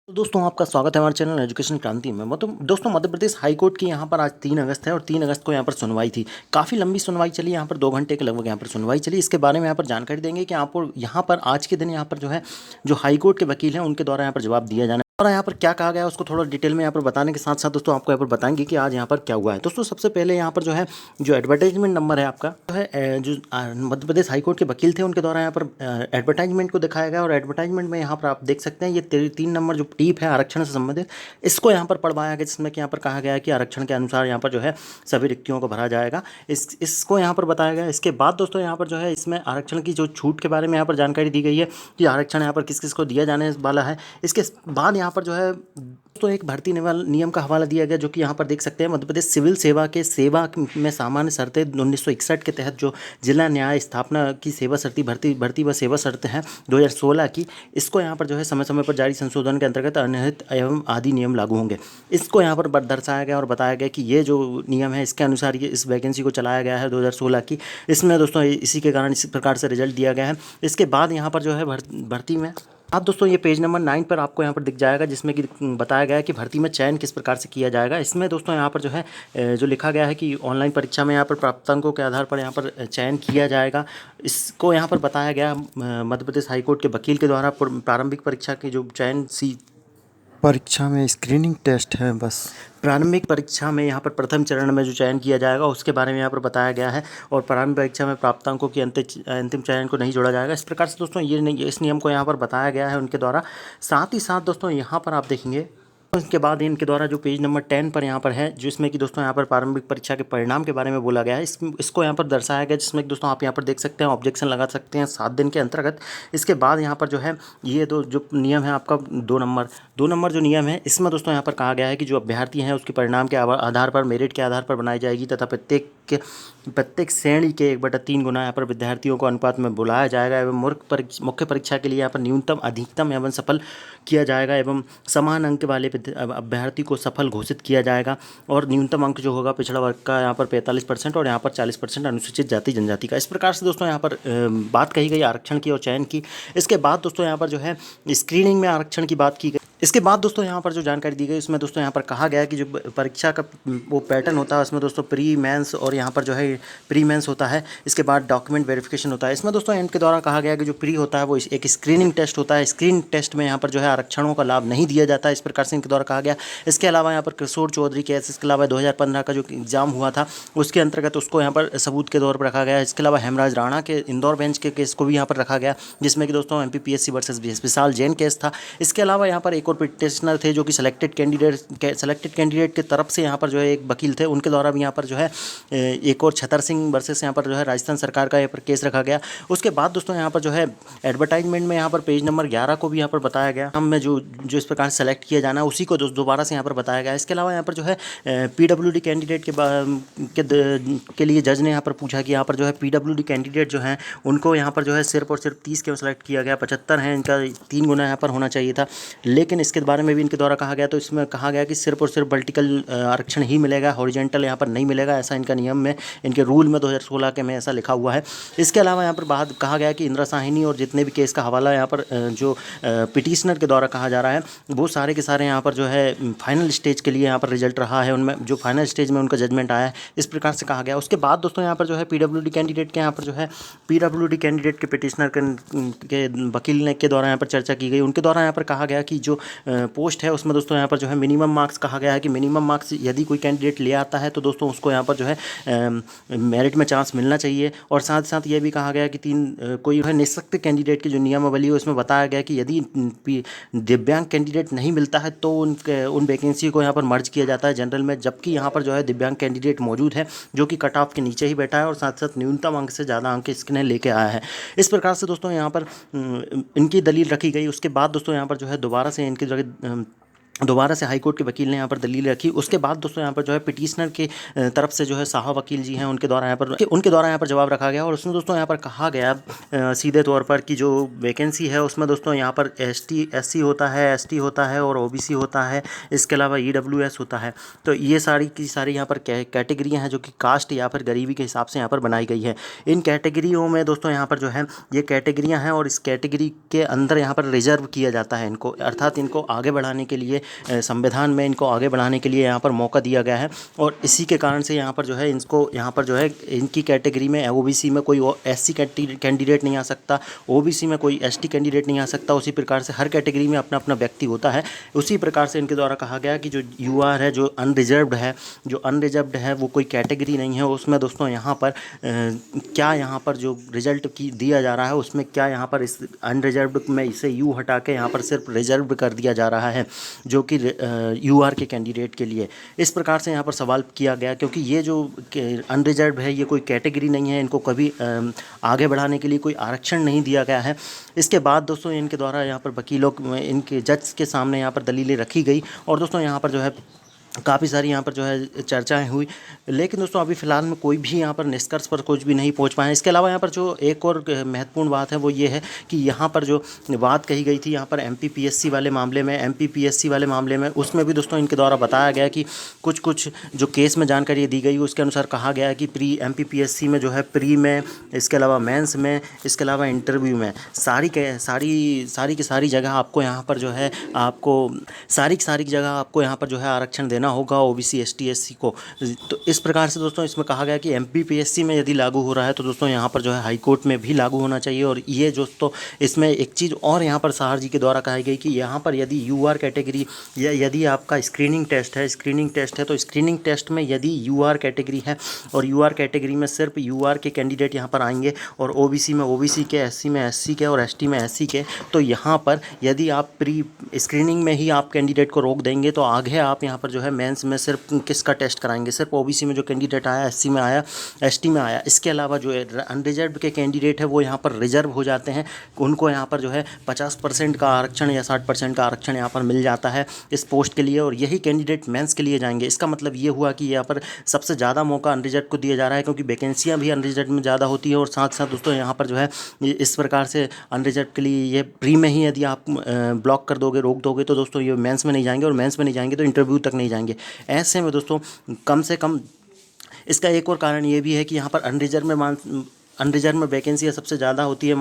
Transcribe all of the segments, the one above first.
तो दोस्तों आपका स्वागत है हमारे चैनल एजुकेशन क्रांति में। मतलब दोस्तों मध्य प्रदेश हाई कोर्ट की यहाँ पर आज 3 अगस्त है और 3 अगस्त को यहाँ पर सुनवाई थी। काफ़ी लंबी सुनवाई चली, यहाँ पर 2 घंटे के लगभग यहाँ पर सुनवाई चली। इसके बारे में यहाँ पर जानकारी देंगे कि आपको यहाँ पर आज के दिन यहाँ पर जो है जो हाई कोर्ट के वकील हैं उनके द्वारा यहाँ पर जवाब दिया जाना और यहाँ पर क्या कहा गया है उसको थोड़ा डिटेल में यहाँ पर बताने के साथ साथ दोस्तों आपको यहाँ पर बताएंगे कि आज यहाँ पर क्या हुआ है। दोस्तों सबसे पहले यहाँ पर जो है जो एडवर्टाइजमेंट नंबर है आपका जो है जो मध्य प्रदेश हाई कोर्ट के वकील थे उनके द्वारा यहाँ पर एडवर्टाइजमेंट को दिखाया गया और एडवर्टाइजमेंट में यहाँ पर आप देख सकते हैं ये 3 नंबर जो टीप है आरक्षण से संबंधित इसको यहाँ पर पढ़वाया गया, जिसमें कि यहाँ पर कहा गया है कि आरक्षण के अनुसार यहाँ पर जो है सभी रिक्तियों को भरा जाएगा। इसको यहाँ पर बताया गया। इसके बाद दोस्तों यहाँ पर जो है इसमें आरक्षण की जो छूट के बारे में यहाँ पर जानकारी दी गई है कि आरक्षण यहाँ पर किस किस को दिया जाने वाला है। इसके बाद यहाँ पर जो है तो एक भर्ती नियम का हवाला दिया गया जो कि यहाँ पर देख सकते हैं मध्य प्रदेश सिविल सेवा के सेवा में सामान्य शर्तें 1961 के तहत जो जिला न्याय स्थापना की सेवा शर्ती भर्ती व सेवा शर्तें हैं 2016 की, इसको यहाँ पर जो है समय समय पर जारी संशोधन के अंतर्गत अनिहित एवं आदि नियम लागू होंगे। इसको यहाँ पर दर्शाया गया और बताया गया कि ये जो नियम है इसके अनुसार ये इस वैकेंसी को चलाया गया है 2016 की। इसमें दोस्तों इसी के कारण इस प्रकार से रिजल्ट दिया गया है। इसके बाद यहाँ पर जो है भर्ती में आप दोस्तों ये पेज नंबर 9 पर आपको यहाँ पर दिख जाएगा जिसमें कि बताया गया है कि भर्ती में चयन किस प्रकार से किया जाएगा। इसमें दोस्तों यहाँ पर जो है जो लिखा गया है कि ऑनलाइन परीक्षा में यहाँ पर प्राप्तांकों के आधार पर यहाँ पर चयन किया जाएगा। इसको यहाँ पर बताया गया मध्य प्रदेश हाईकोर्ट के वकील के द्वारा प्रारंभिक परीक्षा की जो चयन परीक्षा में स्क्रीनिंग टेस्ट है बस। प्रारंभिक परीक्षा में यहाँ पर प्रथम चरण में जो चयन किया जाएगा उसके बारे में यहाँ पर बताया गया है और प्रारंभिक परीक्षा में प्राप्तांकों की अंतिम चयन को नहीं जोड़ा जाएगा। इस प्रकार से दोस्तों इस नियम को यहाँ पर बताया गया है उनके द्वारा। साथ ही साथ दोस्तों यहाँ पर आप देखेंगे उसके बाद इनके द्वारा जो पेज नंबर 10 पर यहाँ पर है जिसमें कि दोस्तों यहाँ पर प्रारंभिक परीक्षा के परिणाम के बारे में बोला गया है। इसको यहाँ पर दर्शाया गया जिसमें कि दोस्तों आप यहाँ पर देख सकते हैं ऑब्जेक्शन लगा सकते हैं 7 दिन के अंतर्गत। इसके बाद यहाँ पर जो है ये जो नियम है आपका 2 नंबर जो नियम है इसमें दोस्तों यहाँ पर कहा गया है कि जो अभ्यर्थी हैं उसके परिणाम के आधार पर मेरिट के आधार पर बनाई जाएगी तथा प्रत्येक श्रेणी के 1/3 गुना यहाँ पर विद्यार्थियों को अनुपात में बुलाया जाएगा एवं मुख्य परीक्षा के लिए यहाँ पर न्यूनतम अधिकतम एवं सफल किया जाएगा एवं समान अंक वाले अभ्यर्थी को सफल घोषित किया जाएगा। और न्यूनतम अंक जो होगा पिछड़ा वर्ग का यहाँ पर 45% और यहाँ पर 40% अनुसूचित जाति जनजाति का। इस प्रकार से दोस्तों यहाँ पर बात कही गई आरक्षण की और चयन की। इसके बाद दोस्तों यहाँ पर जो है स्क्रीनिंग में आरक्षण की बात की गई। इसके बाद दोस्तों यहाँ पर जो जानकारी दी गई उसमें दोस्तों यहाँ पर कहा गया है कि जो परीक्षा का वो पैटर्न होता है उसमें दोस्तों प्री मेंस और यहाँ पर जो है प्री मेंस होता है। इसके बाद डॉक्यूमेंट वेरिफिकेशन होता है। इसमें दोस्तों इनके द्वारा कहा गया है कि जो प्री होता है वो एक स्क्रीनिंग टेस्ट होता है। स्क्रीनिंग टेस्ट में यहाँ पर जो है आरक्षणों का लाभ नहीं दिया जाता है, इस प्रकार से इनके द्वारा कहा गया। इसके अलावा यहाँ पर किशोर चौधरी केस, इसके अलावा 2015 का जो एग्जाम हुआ था उसके अंतर्गत उसको यहाँ पर सबूत के तौर पर रखा गया। इसके अलावा हेमराज राणा के इंदौर बेंच के केस को भी यहाँ पर रखा गया जिसमें कि दोस्तों MPPSC वर्सेस विशाल जैन केस था। इसके अलावा यहाँ पर एक और पिटिशनर थे जो कि सिलेक्टेड कैंडिडेट के तरफ से यहाँ पर जो है एक वकील थे, उनके द्वारा भी यहाँ पर जो है एक और छतर सिंह वर्सेस यहाँ पर जो है राजस्थान सरकार का यहाँ पर केस रखा गया। उसके बाद दोस्तों यहाँ पर जो है एडवर्टाइजमेंट में यहाँ पर पेज नंबर 11 को भी यहाँ पर बताया गया हम में जो इस प्रकार सेलेक्ट किया जाना है उसी को दोबारा से यहाँ पर बताया गया। इसके अलावा यहाँ पर जो है PWD कैंडिडेट के लिए जज ने यहाँ पर पूछा कि यहाँ पर जो है PWD कैंडिडेट जो हैं उनको यहाँ पर जो है सिर्फ और सिर्फ 30 क्यों सेलेक्ट किया गया, 75 हैं, इनका 3 गुना यहाँ पर होना चाहिए था। लेकिन इसके बारे में भी इनके द्वारा कहा गया तो इसमें कहा गया कि सिर्फ और सिर्फ वर्टिकल आरक्षण ही मिलेगा, हॉरिजॉन्टल यहाँ पर नहीं मिलेगा। ऐसा इनका नियम में इनके रूल में 2016 के में ऐसा लिखा हुआ है। इसके अलावा यहाँ पर बात कहा गया कि इंदिरा साहिनी और जितने भी केस का हवाला यहाँ पर जो पिटिशनर के द्वारा कहा जा रहा है वो सारे के सारे यहाँ पर जो है फाइनल स्टेज के लिए यहाँ पर रिजल्ट रहा है, उनमें जो फाइनल स्टेज में उनका जजमेंट आया है, इस प्रकार से कहा गया। उसके बाद दोस्तों यहाँ पर जो है PWD कैंडिडेट के यहाँ पर जो है PWD कैंडिडेट के पिटिशनर के वकील ने के द्वारा यहाँ पर चर्चा की गई। उनके द्वारा यहाँ पर कहा गया कि जो पोस्ट है उसमें दोस्तों यहाँ पर जो है मिनिमम मार्क्स कहा गया है कि मिनिमम मार्क्स यदि कोई कैंडिडेट ले आता है तो दोस्तों उसको यहाँ पर जो है मेरिट में चांस मिलना चाहिए। और साथ साथ ये भी कहा गया कि कोई है निःशक्त कैंडिडेट की जो नियमावली है उसमें बताया गया कि यदि दिव्यांग कैंडिडेट नहीं मिलता है तो उन वैकेंसी को यहाँ पर मर्ज किया जाता है जनरल में, जबकि यहाँ पर जो है दिव्यांग कैंडिडेट मौजूद है जो कि कट ऑफ के नीचे ही बैठा है और साथ साथ न्यूनतम अंक से ज़्यादा अंक इसने लेके आया है। इस प्रकार से दोस्तों यहाँ पर इनकी दलील रखी गई। उसके बाद दोस्तों यहाँ पर जो है दोबारा से इनकी दोबारा से हाई कोर्ट के वकील ने यहाँ पर दलील रखी। उसके बाद दोस्तों यहाँ पर जो है पिटिशनर के तरफ से जो है साहा वकील जी हैं उनके द्वारा यहाँ पर जवाब रखा गया और उसमें दोस्तों यहाँ पर कहा गया सीधे तौर पर कि जो वैकेंसी है उसमें दोस्तों यहाँ पर SC होता है, ST होता है और OBC होता है, इसके अलावा EWS होता है। तो ये सारी की सारी यहाँ पर कैटेगरियाँ हैं जो कि कास्ट या फिर गरीबी के हिसाब से यहाँ पर बनाई गई है। इन कैटेगरियों में दोस्तों यहाँ पर जो है ये कैटेगरियाँ हैं और इस कैटेगरी के अंदर यहाँ पर रिजर्व किया जाता है इनको, अर्थात इनको आगे बढ़ाने के लिए संविधान में इनको आगे बढ़ाने के लिए यहाँ पर मौका दिया गया है। और इसी के कारण से यहाँ पर जो है इनको यहाँ पर जो है इनकी कैटेगरी में OBC में कोई SC कैंडिडेट नहीं आ सकता, OBC में कोई ST कैंडिडेट नहीं आ सकता। उसी प्रकार से हर कैटेगरी में अपना अपना व्यक्ति होता है। उसी प्रकार से इनके द्वारा कहा गया कि जो UR है, जो अनरिजर्व्ड है वो कोई कैटेगरी नहीं है। उसमें दोस्तों यहाँ पर क्या यहाँ पर जो रिजल्ट की दिया जा रहा है उसमें क्या यहाँ पर इस अनरिजर्व्ड में इसे U हटा के यहाँ पर सिर्फ रिजर्व कर दिया जा रहा है, जो कि UR के कैंडिडेट के लिए। इस प्रकार से यहाँ पर सवाल किया गया क्योंकि ये जो अनरिजर्व है ये कोई कैटेगरी नहीं है, इनको कभी आगे बढ़ाने के लिए कोई आरक्षण नहीं दिया गया है। इसके बाद दोस्तों इनके द्वारा यहाँ पर वकीलों इनके जज के सामने यहाँ पर दलीलें रखी गई और दोस्तों यहाँ पर जो है काफ़ी सारी यहाँ पर जो है चर्चाएं हुई, लेकिन दोस्तों अभी फ़िलहाल में कोई भी यहाँ पर निष्कर्ष पर कुछ भी नहीं पहुँच पाए। इसके अलावा यहाँ पर जो एक और महत्वपूर्ण बात है वो ये है कि यहाँ पर जो बात कही गई थी यहाँ पर MPPSC वाले मामले में उसमें भी दोस्तों इनके द्वारा बताया गया कि कुछ जो केस में जानकारी दी गई उसके अनुसार कहा गया कि प्री MPPSC में जो है प्री में, इसके अलावा मेंस में, इसके अलावा इंटरव्यू में सारी की सारी जगह आपको यहाँ पर जो है सारी जगह आपको यहाँ पर जो है आरक्षण देना होगा OBC ST SC को। तो इस प्रकार से दोस्तों इसमें कहा गया कि MPPSC में यदि लागू हो रहा है तो दोस्तों यहाँ पर जो है हाई कोर्ट में भी लागू होना चाहिए। और ये दोस्तों इसमें एक चीज़ और यहाँ पर साहर जी के द्वारा कही गई कि यहाँ पर यदि UR कैटेगरी या यदि आपका स्क्रीनिंग टेस्ट है तो स्क्रीनिंग टेस्ट में यदि UR कैटेगरी है और UR कैटेगरी में सिर्फ UR के कैंडिडेट यहाँ पर आएंगे और OBC में OBC के, SC में SC के और ST में SC के, तो यहाँ पर यदि आप प्री स्क्रीनिंग में ही आप कैंडिडेट को रोक देंगे तो आगे आप यहाँ पर जो है मेंस में सिर्फ किसका टेस्ट कराएंगे, सिर्फ OBC में जो कैंडिडेट आया, SC में आया, ST में आया। इसके अलावा जो अनरिजर्व्ड के कैंडिडेट है वो यहाँ पर रिजर्व हो जाते हैं, उनको यहाँ पर जो है 50% का आरक्षण या 60% का आरक्षण यहाँ पर मिल जाता है इस पोस्ट के लिए और यही कैंडिडेट मेंस के लिए जाएंगे। इसका मतलब ये हुआ कि यहाँ पर सबसे ज़्यादा मौका अनरिजर्व को दिया जा रहा है क्योंकि वैकेंसियाँ भी अनरिजर्व में ज़्यादा होती है और साथ साथ दोस्तों यहाँ पर जो है इस प्रकार से अनरिजर्व के लिए ये प्री में ही यदि आप ब्लॉक कर दोगे, रोक दोगे तो दोस्तों ये मेंस में नहीं जाएंगे और मेंस में नहीं जाएंगे तो इंटरव्यू तक नहीं जाएंगे। ऐसे में दोस्तों कम से कम इसका एक और कारण ये भी है कि यहाँ पर अनरिजर्व में वैकेंसियाँ सबसे ज़्यादा होती है।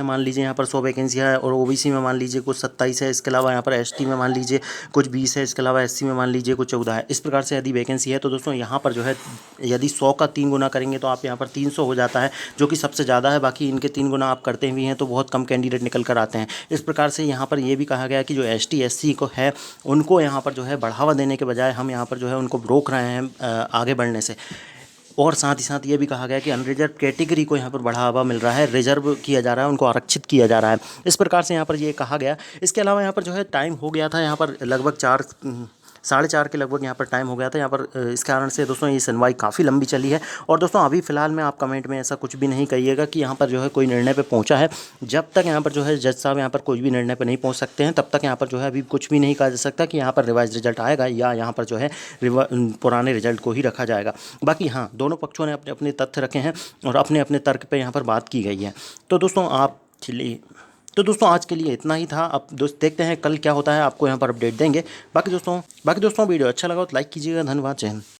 मान लीजिए यहाँ पर 100 वैकेंसियाँ है और OBC में मान लीजिए कुछ 27 है, इसके अलावा यहाँ पर ST में मान लीजिए कुछ 20 है, इसके अलावा SC में मान लीजिए कुछ 14 है। इस प्रकार से यदि वैकेंसी है तो दोस्तों यहाँ पर जो है यदि 100 का 3 गुना करेंगे तो आप यहाँ पर 300 हो जाता है, जो कि सबसे ज़्यादा है। बाकी इनके 3 गुना आप करते भी हैं तो बहुत कम कैंडिडेट निकल कर आते हैं। इस प्रकार से यहाँ पर ये भी कहा गया कि जो ST SC को है उनको यहाँ पर जो है बढ़ावा देने के बजाय हम यहाँ पर जो है उनको रोक रहे हैं आगे बढ़ने से। और साथ ही साथ ये भी कहा गया कि अनरिजर्व कैटेगरी को यहाँ पर बढ़ावा मिल रहा है, रिजर्व किया जा रहा है, उनको आरक्षित किया जा रहा है। इस प्रकार से यहाँ पर ये कहा गया। इसके अलावा यहाँ पर जो है टाइम हो गया था, यहाँ पर लगभग 4:30 के लगभग यहाँ पर टाइम हो गया था यहाँ पर। इस कारण से दोस्तों ये सुनवाई काफ़ी लंबी चली है। और दोस्तों अभी फ़िलहाल में आप कमेंट में ऐसा कुछ भी नहीं कहिएगा कि यहाँ पर जो है कोई निर्णय पे पहुँचा है। जब तक यहाँ पर जो है जज साहब यहाँ पर कोई भी निर्णय पे नहीं पहुँच सकते हैं तब तक यहाँ पर जो है अभी कुछ भी नहीं कहा जा सकता कि यहाँ पर रिवाइज रिजल्ट आएगा या यहाँ पर जो है पुराने रिजल्ट को ही रखा जाएगा। बाकी हाँ, दोनों पक्षों ने अपने अपने तथ्य रखे हैं और अपने अपने तर्क पर यहाँ पर बात की गई है। तो दोस्तों आज के लिए इतना ही था। अब देखते हैं कल क्या होता है, आपको यहाँ पर अपडेट देंगे। बाकी दोस्तों वीडियो अच्छा लगा तो लाइक कीजिएगा। धन्यवाद, जय हिंद।